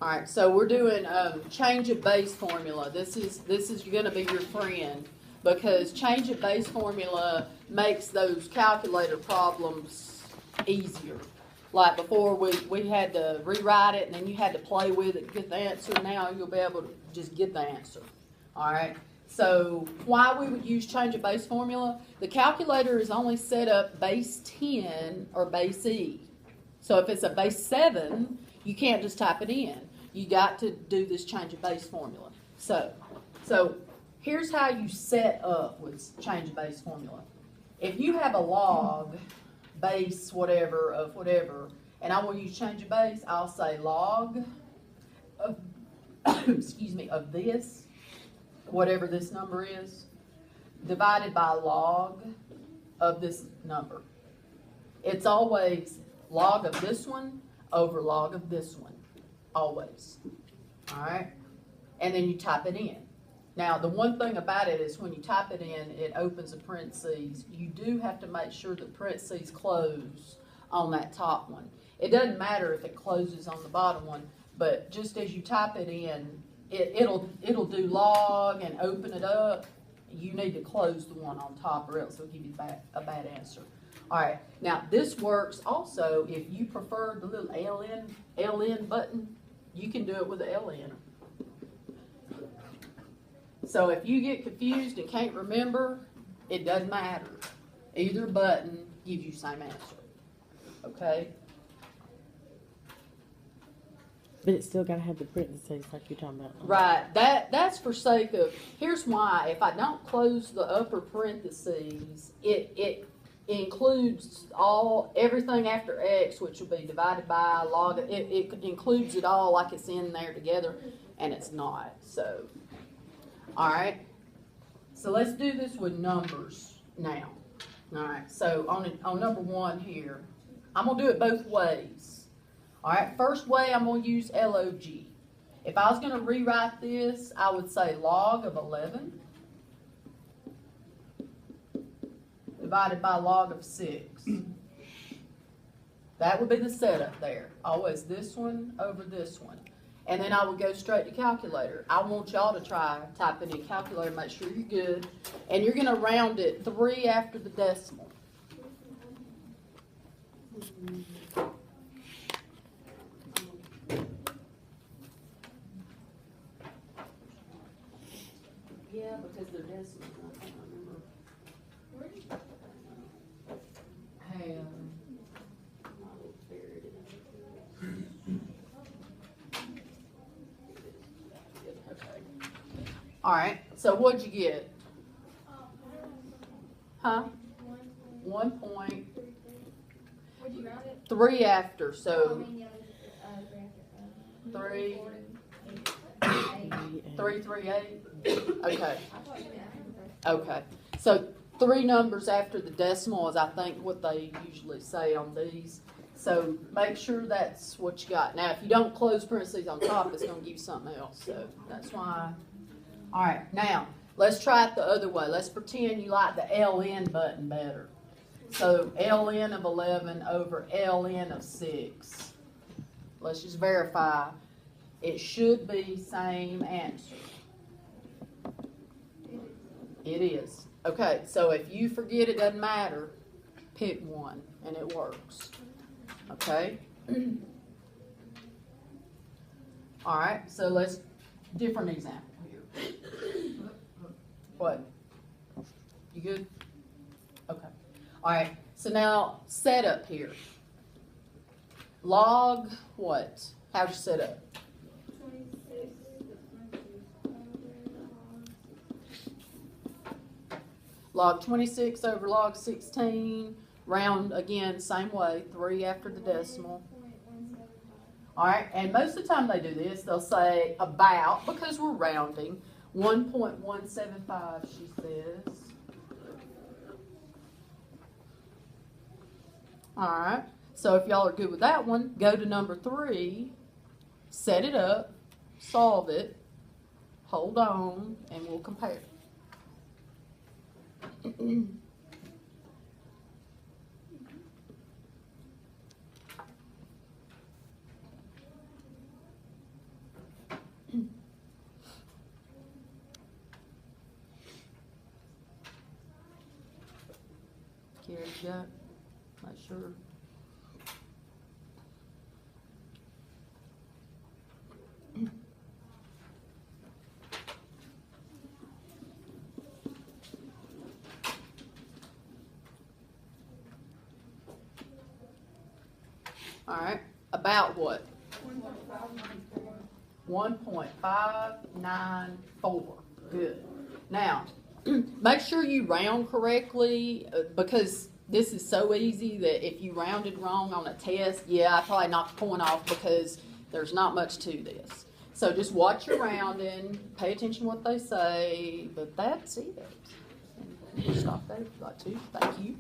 All right, so we're doing change of base formula. This is going to be your friend because change of base formula makes those calculator problems easier. Like before, we had to rewrite it and then you had to play with it to get the answer. Now you'll be able to just get the answer. All right. So why we would use change of base formula? The calculator is only set up base 10 or base E. So if it's a base 7, you can't just type it in. You got to do this change of base formula. So here's how you set up with change of base formula. If you have a log base whatever of whatever, and I will use change of base, I'll say log of excuse me, of this, whatever this number is, divided by log of this number. It's always log of this one over log of this one. Always. Alright? And then you type it in. Now, the one thing about it is when you type it in, it opens a parentheses. You do have to make sure the parentheses close on that top one. It doesn't matter if it closes on the bottom one, but just as you type it in, it'll do log and open it up. You need to close the one on top or else it'll give you a bad answer. All right, now this works also if you prefer the little LN button, you can do it with the LN. So if you get confused and can't remember, it doesn't matter. Either button gives you the same answer. Okay? But it's still got to have the parentheses like you're talking about. Right. That's for sake of, here's why. If I don't close the upper parentheses, it includes everything after X, which will be divided by log. It includes it all like it's in there together, and it's not. So, all right. So let's do this with numbers now. All right. So on number 1 here, I'm gonna do it both ways. All right. First way, I'm gonna use log. If I was gonna rewrite this, I would say log of 11. Divided by log of 6. That would be the setup there. Always this one over this one. And then I would go straight to calculator. I want y'all to try typing in calculator, make sure you're good. And you're going to round it 3 after the decimal. Yeah, because they're decimals. I can't remember. All right, so what'd you get? Huh? 1 point. Would you round it? 3 after, so 3, 3, 3, 8. Okay. Okay. So 3 numbers after the decimal is, I think, what they usually say on these. So make sure that's what you got. Now, if you don't close parentheses on top, it's going to give you something else. So that's why. All right. Now, let's try it the other way. Let's pretend you like the LN button better. So LN of 11 over LN of 6. Let's just verify. It should be same answer. It is. Okay, so if you forget, it doesn't matter. Pick one, and it works. Okay? All right, so let's, different example here. What? You good? Okay. All right, so now setup here. Log what? How'd you set up? 26. Log 26 over log 16. Round again, same way, 3 after the decimal. All right, and most of the time they do this, they'll say about, because we're rounding, 1.175, she says. All right, so if y'all are good with that one, go to number 3, set it up, solve it, hold on, and we'll compare. got, make sure. All right, about what? 1.594. Good. Now, make sure you round correctly because this is so easy that if you rounded wrong on a test, yeah, I probably knocked the point off because there's not much to this. So just watch your rounding, pay attention to what they say, but that's it. Stop there if you'd like to. Thank you.